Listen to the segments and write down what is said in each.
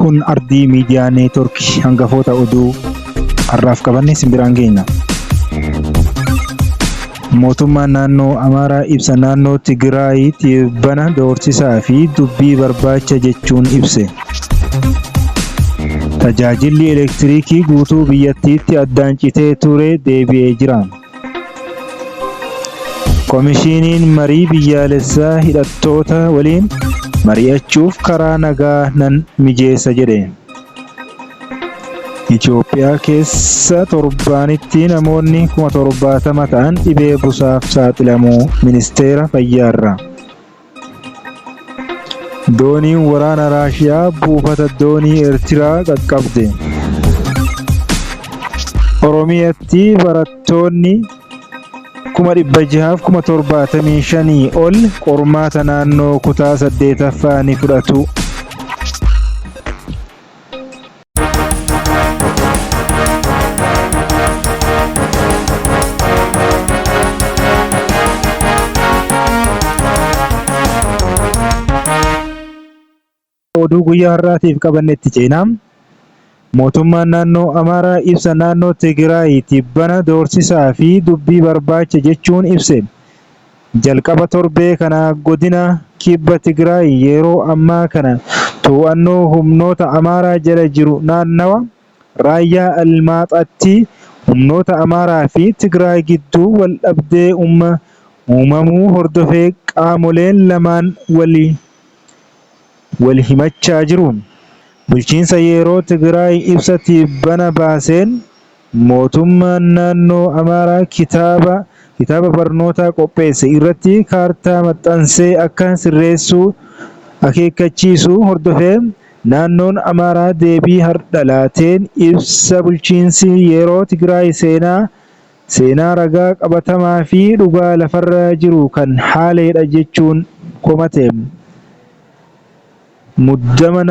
kun ardii miidiyaa neetworkii hangafoota oduu har'aaf qabanne simbiraan geenya. Mootummaan naannoo Amaaraa ibsa naannoo Tigraayitti bana doorsisaa fi dubbii barbaacha jechuun ibse. Tajaajilli elektiriikii guutuu biyyattiitti addaan citee ture deebi'ee jira. Komishiiniin marii biyyaalessaa hidhattoota waliin mari'achuuf karaa nagaa nan mijeessa jedhe. Itoophiyaa keessa torbaanitti namoonni 70,000 ta'an dhibee busaaf saaxilamuu ministeera fayyaarra. Dooniin waraana Raashiyaa buufata doonii Eertiraa qaqqabde. Oromiyaatti barattoonni 675,075 ol qormaata naannoo kutaa 8ffaa ni fudhatu. Oduu guyyaa har'aatiif qabannetti ceenaa. Mootummaan naannoo Amaaraa ibsa naannoo Tigraayitti bana doorsisaa fi dubbii barbaacha jechuun ibse. Jalqaba torbee kana godina kibba Tigraay yeroo ammaa kana to'annoo humnoota Amaaraa jala jiru naannawa raayyaa Almaaxaatti humnoota Amaaraa fi Tigraay gidduu wal dhabdee uumamuu hordofee qaamoleen lamaan wal himachaa jiru. Bulchiinsa yeroo Tigraay ibsa bana baaseen mootummaan naannoo Amaaraa kitaaba barnootaa qopheesse irratti kaartaa maxxansee akka sirreessuu akeekkachiisuu hordofee naannoon Amaaraa deebii har'a laateen ibsa bulchiinsi yeroo Tigraay seenaa ragaa qabatamaa fi dhugaa lafarra jiru kan haaleedha jechuun komate. Muddama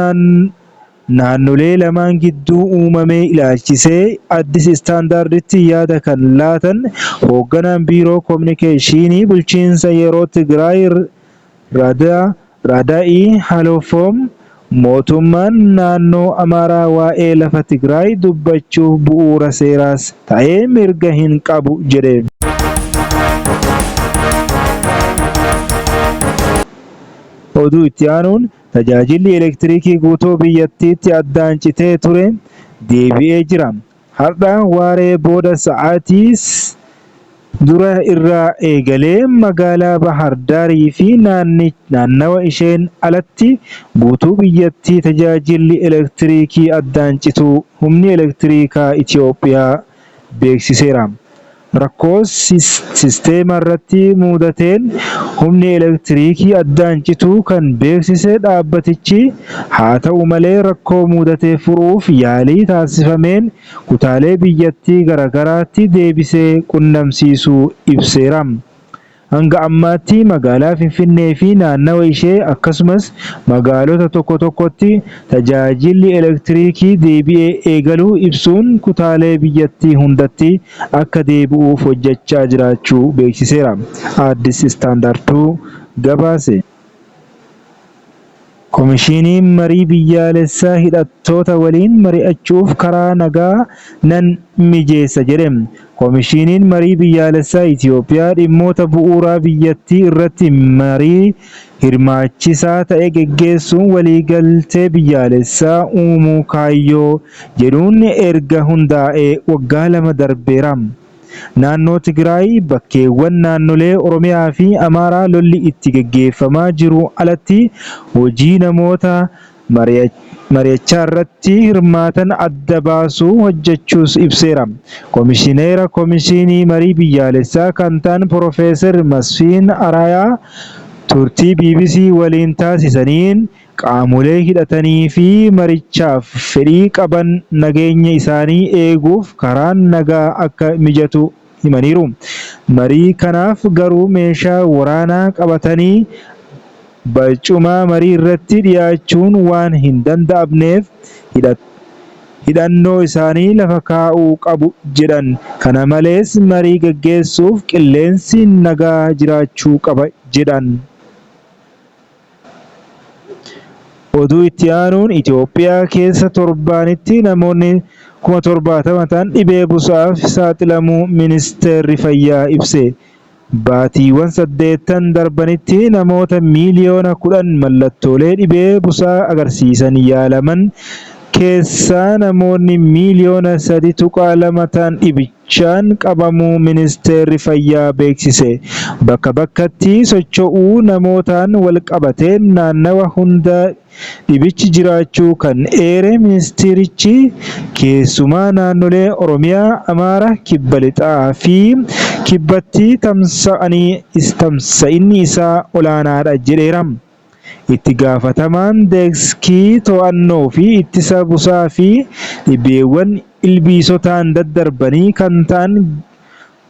naannolee lamaan gidduu uumamee ilaalchisee Addis Istaandarditti yaada kan laatan hoogganaan biiroo koominikeeshinii bulchiinsa yeroo Tigraay Raadaa'ii Halofoom mootummaan naannoo Amaaraa waa'ee lafa Tigraay dubbachuuf bu'uura seeraas ta'ee mirga hin qabu jedhe. Oduu itti aanuun tajaajilli elektiriikii guutuu biyyattiitti addaan citee ture deebi'ee jira. Har'a waaree booda sa'aatii dura irraa eegalee magaalaa Bahar Daarii fi naannawa isheen alatti guutuu biyyattii tajaajilli elektiriikii addaan cituu humni elektiriikaa Itoophiyaa beeksiseera. Rakkoo sisteema irratti mudateen humni elektiriikii addaan cituu kan beeksise dhaabbatichi haa ta'u malee rakkoo mudate furuuf yaalii taasifameen kutaalee biyyattii garaagaraatti deebisee qunnamsiisuu ibseera. Hanga ammaatti magaalaa Finfinnee fi naannawa ishee akkasumas magaalota tokko tokkotti tajaajilli elektiriikii deebi'ee eegaluu ibsuun kutaalee biyyattii hundatti akka deebi'uuf hojjechaa jiraachuu beeksiseera. Addis Istaandardtuu gabaase. Komishiiniin marii biyyaalessaa hidhattoota waliin mari'achuuf karaa nagaa nan mijeessa jedhe. Komishiiniin marii biyyaalessaa Itoophiyaa dhimmoota bu'uuraa biyyattii irratti marii hirmaachisaa ta'e geggeessuun waliigaltee biyyaalessaa uumuu kaayyoo jedhuun erga hundaa'ee waggaa 2 darbeera. Naannoo Tigraay bakkeewwan naannolee Oromiyaa fi Amaaraa lolli itti geggeeffamaa jiru alatti hojii namoota mari'achaa irratti hirmaatan adda baasuu hojjechuus ibseera. Komishineera Komishinii Marii Biyyaalessaa kan ta'an Piroofeesar Masfiin Arayaa turtii BBC waliin taasisaniin qaamolee hidhatanii fi marichaaf fedhii qaban nageenya isaanii eeguuf karaan nagaa akka mijatu himaniiru. Marii kanaaf garuu meeshaa waraanaa qabatanii barcuma marii irratti dhiyaachuun waan hin danda'amneef hidhannoo isaanii lafa kaa'uu qabu jedhan. Kana malees marii gaggeessuuf qilleensi nagaa jiraachuu qaba jedhan. Oduu itti aanuun Itoophiyaa keessa torbaanitti namoonni 70,000 ta'an dhibee busaaf saaxilamuu ministeerri fayyaa ibse. Baatiiwwan 8 darbanitti namoota miiliyoona 10 mallattoolee dhibee busaa agarsiisan yaalaman keessaa namoonni miiliyoona 3.2 ta'an dhibichaan qabamuu ministeerri fayyaa beeksise. Bakka bakkatti socho'uu namootaan wal qabatee naannawa hunda dhibichi jiraachuu kan eere ministeerichi keessumaa naannolee Oromiyaa, Amaaraa, Kibba Lixaa fi Kibbatti tamsa'inni isaa olaanaadha jedheera. Itti gaafatamaan deeskii to'annoo fi ittisa busaa fi dhibeewwan ilbiisotaan daddarbanii kan ta'an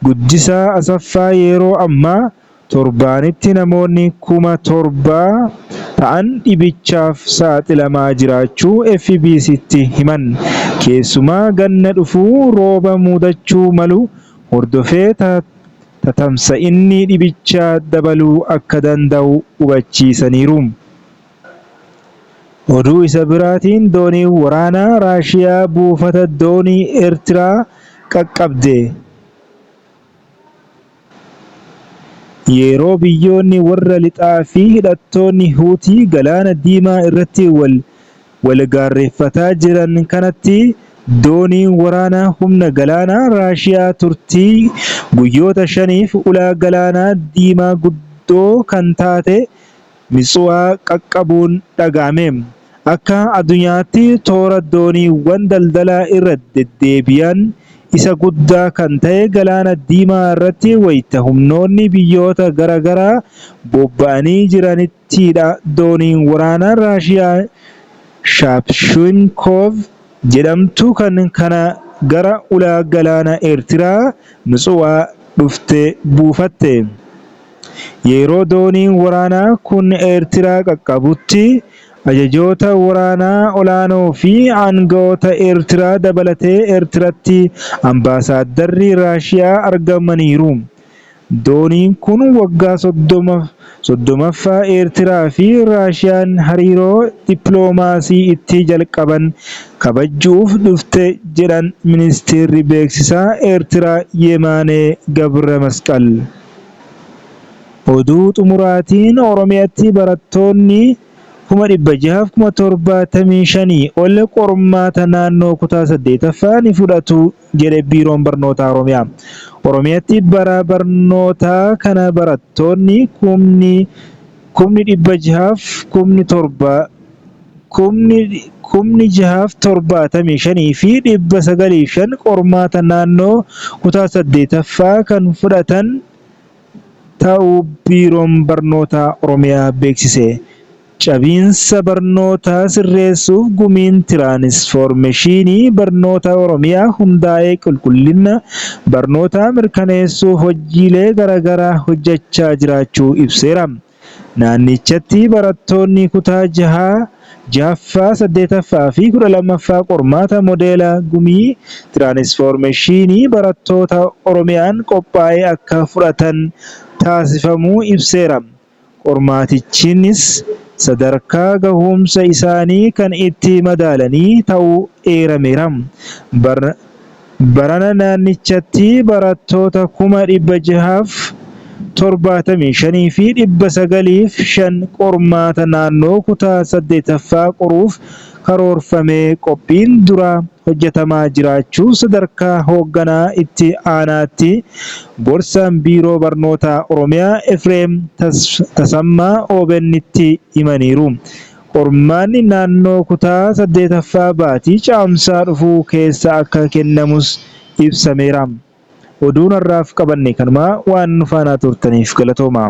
Guddisaa Asaffaa yeroo ammaa torbaanitti namoonni 7,000 ta'an dhibichaaf saaxilamaa jiraachuu FBC'tti himan. Keessumaa ganna dhufuu rooba mudachuu malu hordofee tamsa'inni dhibichaa dabaluu akka danda'u hubachiisaniiru. Oduu isa biraatiin dooniin waraanaa Raashiyaa buufata doonii Eertiraa qaqqabde. Yeroo biyyoonni warra lixaa fi hidhattoonni Huutii Galaana Diimaa irratti wal gaarreeffataa jiran kanatti dooniin waraanaa humna galaanaa Raashiyaa turtii guyyoota 5f ulaa Galaana Diimaa guddoo kan taate Mitsuwaa qaqqabuun dhaga'ame. Akka addunyaatti toora dooniiwwan daldalaa irra deddeebi'an isa guddaa kan ta'e Galaana Diimaa irratti wayita humnoonni biyyoota garaagaraa bobba'anii jiranittidha. Dooniin waraanaa Raashiyaa Shaapshinkoof jedhamtu kan kana gara ulaa Galaana Eertiraa Mitsuwaa dhuftee buufatte. Yeroo dooniin waraanaa kun Eertiraa qaqqabutti ajajoota waraanaa olaanoo fi aangawoota Eertiraa dabalatee Eertiratti ambaasaadarri Raashiyaa argamaniiru. Dooniin kun waggaa 30ffaa Eertiraa fi Raashiyaan hariiroo dippiloomaasii itti jalqaban kabajuuf dhufte jedhan ministeerri beeksisaa Eertiraa Yeemaanee Gabramasqal. Oduu xumuraatiin Oromiyaatti barattoonni 675,000 ol qormaata naannoo kutaa 8ffaa ni fudhatu jedhe Biiroon Barnoota Oromiyaa. Oromiyaatti bara barnootaa kana barattoonni 675,000 fi 905 qormaata naannoo kutaa 8ffaa kan fudhatan ta'uu Biiroon Barnoota Oromiyaa beeksise. Cabiinsa barnootaa sirreessuuf gumiin tiraanisfoormeeshinii barnoota Oromiyaa hundaa'ee qulqullina barnootaa mirkaneessuuf hojiilee garaagaraa hojjechaa jiraachuu ibseera. Naannichatti barattoonni kutaa 6ffaa, 8ffaa fi 12ffaa qormaata modeela gumii tiraanisfoormeeshinii barattoota Oromiyaan qophaa'ee akka fudhatan taasifamuu ibseera. Qormaatichinis sadarkaa gahumsa isaanii kan itti madaalanii ta'uu eerameera. Barana naannichatti barattoota 675,000 fi 905 qormaata naannoo kutaa 8ffaa qoruuf karoorfamee qophiin dura hojjetamaa jiraachuu sadarkaa hoogganaa itti aanaatti gorsaan Biiroo Barnoota Oromiyaa Efreem Tasammaa OBN'tti himaniiru. Qormaanni naannoo kutaa 8ffaa baatii caamsaa dhufuu keessa akka kennamus ibsameera. Oduun har'aaf qabanne kanumaa waan nu faana turtaniif galatooma.